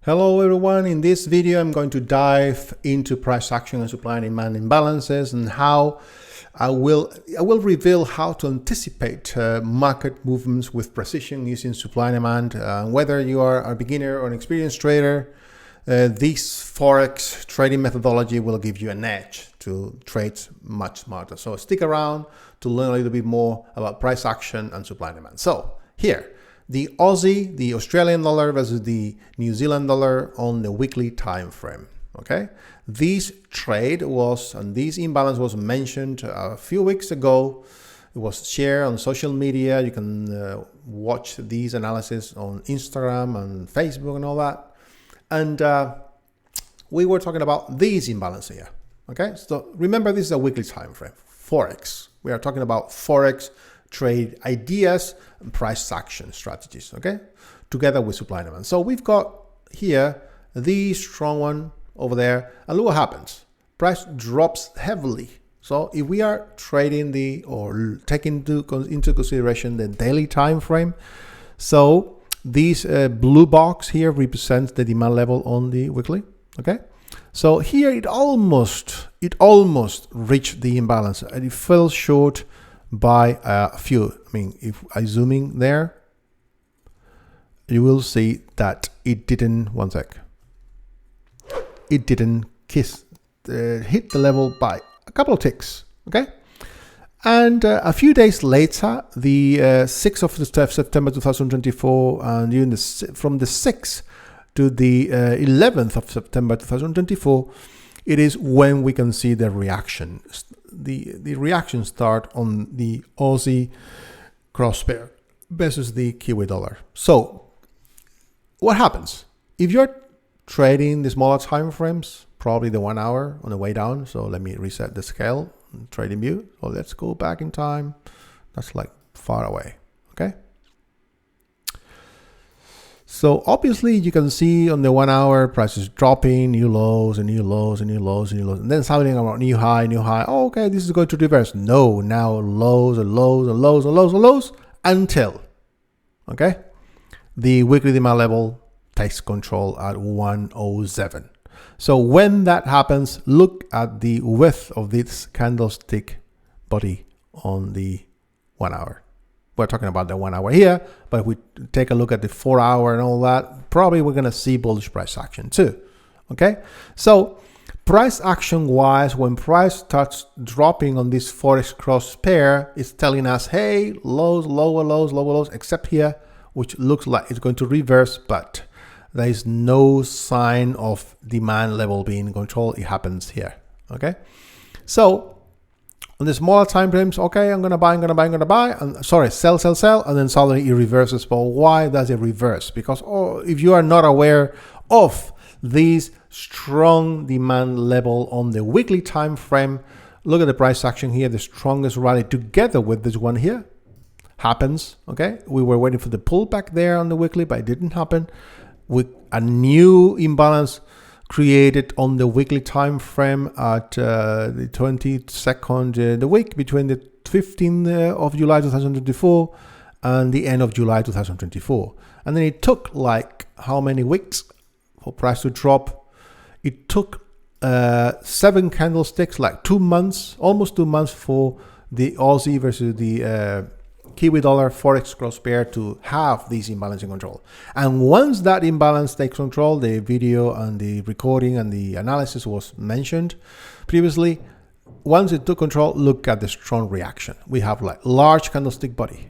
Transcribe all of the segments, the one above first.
Hello everyone, in this video I'm going to dive into price action and supply and demand imbalances and how I will reveal how to anticipate market movements with precision using supply and demand. Whether you are a beginner or an experienced trader, this Forex trading methodology will give you an edge to trade much smarter. So stick around to learn a little bit more about price action and supply and demand. So here, the Aussie, the Australian dollar versus the New Zealand dollar on the weekly time frame. Okay, this trade was, and this imbalance was mentioned a few weeks ago. It was shared on social media. You can watch these analysis on Instagram and Facebook and all that. And we were talking about these imbalance here. Okay, so remember this is a weekly time frame. Forex. We are talking about Forex trade ideas and price action strategies, okay, together with supply and demand. So we've got here the strong one over there, and look what happens. Price drops heavily. So if we are trading or taking into consideration the daily time frame, so this blue box here represents the demand level on the weekly, okay. So here it almost reached the imbalance, and it fell short by a few. I mean, if I zoom in there, you will see that it didn't, one sec, it didn't hit the level by a couple of ticks, okay? And a few days later, the 6th of September 2024, and during from the 6th to the 11th of September 2024, it is when we can see the reaction. The reaction start on the Aussie cross pair versus the Kiwi dollar. So what happens if you're trading the smaller time frames, probably the 1 hour on the way down? So let me reset the scale, trading view. So let's go back in time. That's like far away. Okay. So obviously you can see on the 1 hour prices dropping, new lows and new lows and new lows and new lows, and then something about new high. Oh, okay, this is going to reverse. No, now lows and lows and lows and lows and lows until, okay, the weekly demand level takes control at 107. So when that happens, look at the width of this candlestick body on the 1 hour. We're talking about the 1 hour here, but if we take a look at the 4 hour and all that, probably we're going to see bullish price action too. Okay, so price action wise, when price starts dropping on this Forex cross pair, it's telling us, hey, lows, lower lows, except here, which looks like it's going to reverse, but there is no sign of demand level being controlled. It happens here. Okay, so on the smaller time frames, okay, I'm gonna buy, and sorry, sell, and then suddenly it reverses. But why does it reverse? Because if you are not aware of this strong demand level on the weekly time frame, look at the price action here. The strongest rally together with this one here happens. Okay, we were waiting for the pullback there on the weekly, but it didn't happen. With a new imbalance created on the weekly time frame at the 22nd, the week between the 15th of July 2024 and the end of July 2024. And then it took like how many weeks for price to drop? It took 7 candlesticks, like 2 months, almost 2 months for the Aussie versus the Kiwi dollar Forex cross pair to have this imbalance in control. And once that imbalance takes control, the video and the recording and the analysis was mentioned previously. Once it took control, look at the strong reaction. We have like large candlestick body.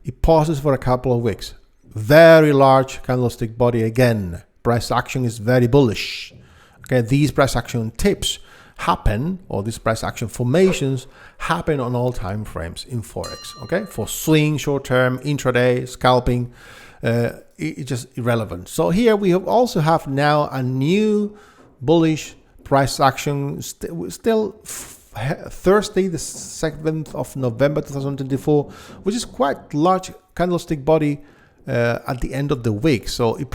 It pauses for a couple of weeks. Very large candlestick body again. Price action is very bullish. Okay, these price action tips happen, or these price action formations happen on all time frames in Forex. Okay, for swing, short term, intraday, scalping, it's just irrelevant. So here we also have now a new bullish price action still Thursday the 7th of November 2024, which is quite large candlestick body at the end of the week. So it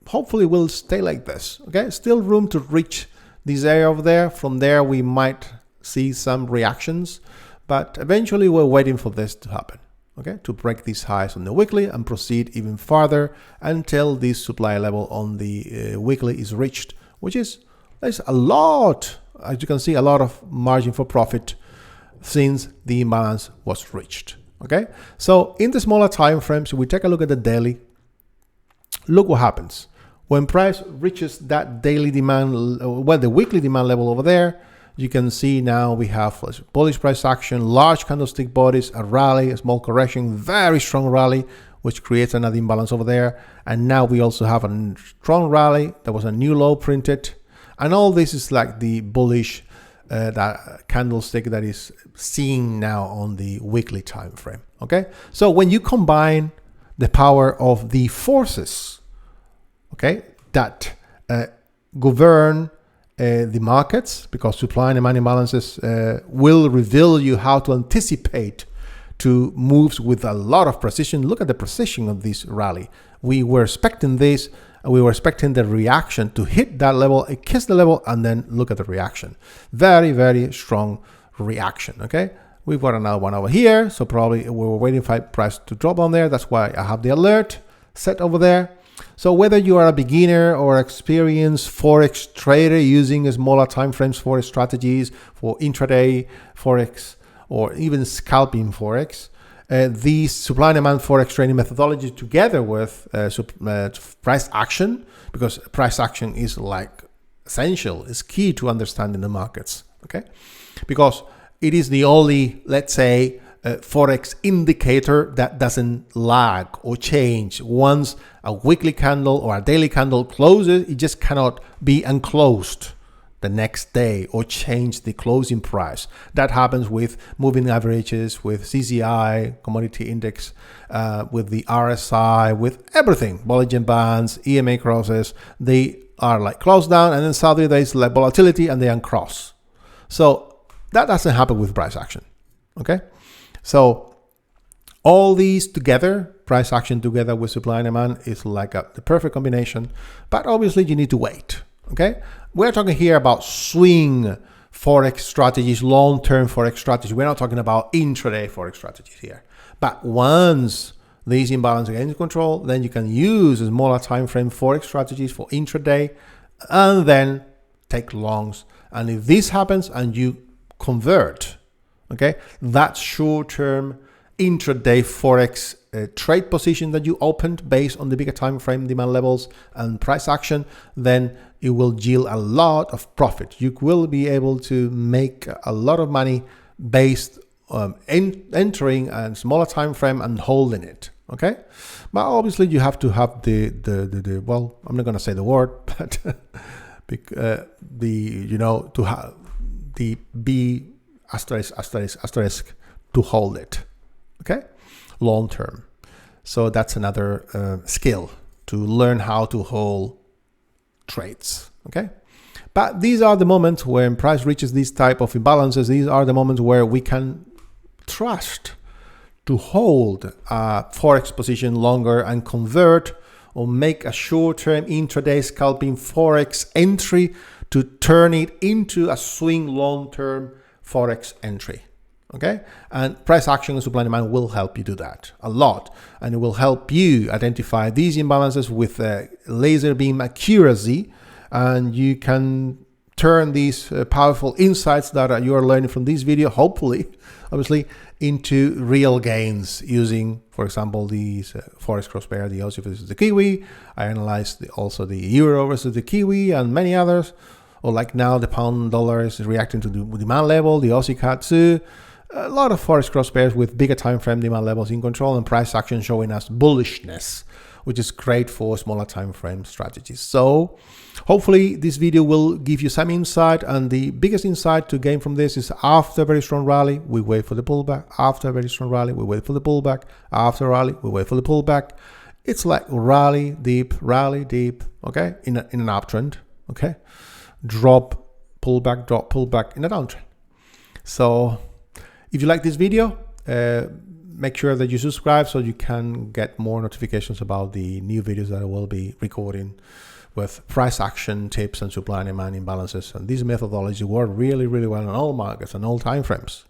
hopefully will stay like this. Okay, still room to reach this area over there. From there we might see some reactions, but eventually we're waiting for this to happen. okay, to break these highs on the weekly and proceed even farther until this supply level on the weekly is reached, which is, there's a lot, as you can see, a lot of margin for profit since the imbalance was reached. Okay, so in the smaller time frames, we take a look at the daily. Look what happens when price reaches that daily demand, well, the weekly demand level over there. You can see now we have bullish price action, large candlestick bodies, a rally, a small correction, very strong rally, which creates another imbalance over there. And now we also have a strong rally. There was a new low printed. And all this is like the bullish that candlestick that is seen now on the weekly time frame. Okay, so when you combine the power of the forces, okay, that govern the markets, because supply and demand imbalances will reveal you how to anticipate to moves with a lot of precision. Look at the precision of this rally. We were expecting this. We were expecting the reaction to hit that level, it kiss the level, and then look at the reaction. Very, very strong reaction. Okay, we've got another one over here. So probably we were waiting for price to drop on there. That's why I have the alert set over there. So whether you are a beginner or experienced Forex trader using smaller time frames Forex strategies for intraday Forex or even scalping Forex, these supply and demand Forex trading methodology together with price action, because price action is like essential, is key to understanding the markets, okay? Because it is the only, let's say, Forex indicator that doesn't lag or change. Once a weekly candle or a daily candle closes, it just cannot be unclosed the next day or change the closing price. That happens with moving averages, with CCI, commodity index, with the RSI, with everything, Bollinger Bands, EMA crosses. They are like closed down, and then suddenly there's like volatility and they uncross. So that doesn't happen with price action, okay? So all these together, price action together with supply and demand, is like the perfect combination, but obviously you need to wait, okay? We're talking here about swing Forex strategies, long-term Forex strategies. We're not talking about intraday Forex strategies here. But once these imbalances are in control, then you can use smaller time frame Forex strategies for intraday and then take longs. And if this happens and you convert, okay, that short-term intraday Forex trade position that you opened based on the bigger time frame demand levels and price action, then it will yield a lot of profit. You will be able to make a lot of money based on entering a smaller time frame and holding it, okay? But obviously you have to have the well, I'm not going to say the word, but to have the B asterisk to hold it, okay, long term. So that's another skill to learn how to hold trades, okay? But these are the moments when price reaches these type of imbalances. These are the moments where we can trust to hold a Forex position longer and convert or make a short-term intraday scalping Forex entry to turn it into a swing long-term Forex entry, okay? And price action and supply and demand will help you do that a lot, and it will help you identify these imbalances with laser beam accuracy, and you can turn these powerful insights that you are learning from this video, hopefully, obviously, into real gains using, for example, these Forex cross pair, the Aussie versus the Kiwi. I analyzed also the Euro versus the Kiwi and many others. Or like now the pound dollar is reacting to the demand level, the Aussie CAD too. A lot of Forex cross pairs with bigger time frame demand levels in control and price action showing us bullishness, which is great for smaller time frame strategies. So hopefully this video will give you some insight, and the biggest insight to gain from this is after a very strong rally, we wait for the pullback. After a very strong rally, we wait for the pullback. After a rally, we wait for the pullback. It's like rally, deep, okay, in an uptrend, okay? Drop, pullback, drop, pullback in a downtrend. So if you like this video, make sure that you subscribe so you can get more notifications about the new videos that I will be recording with price action tips and supply and demand imbalances. And these methodologies work really, really well on all markets and all time frames.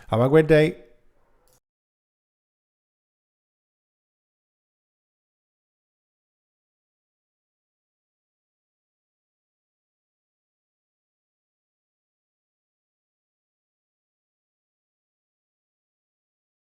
Have a great day.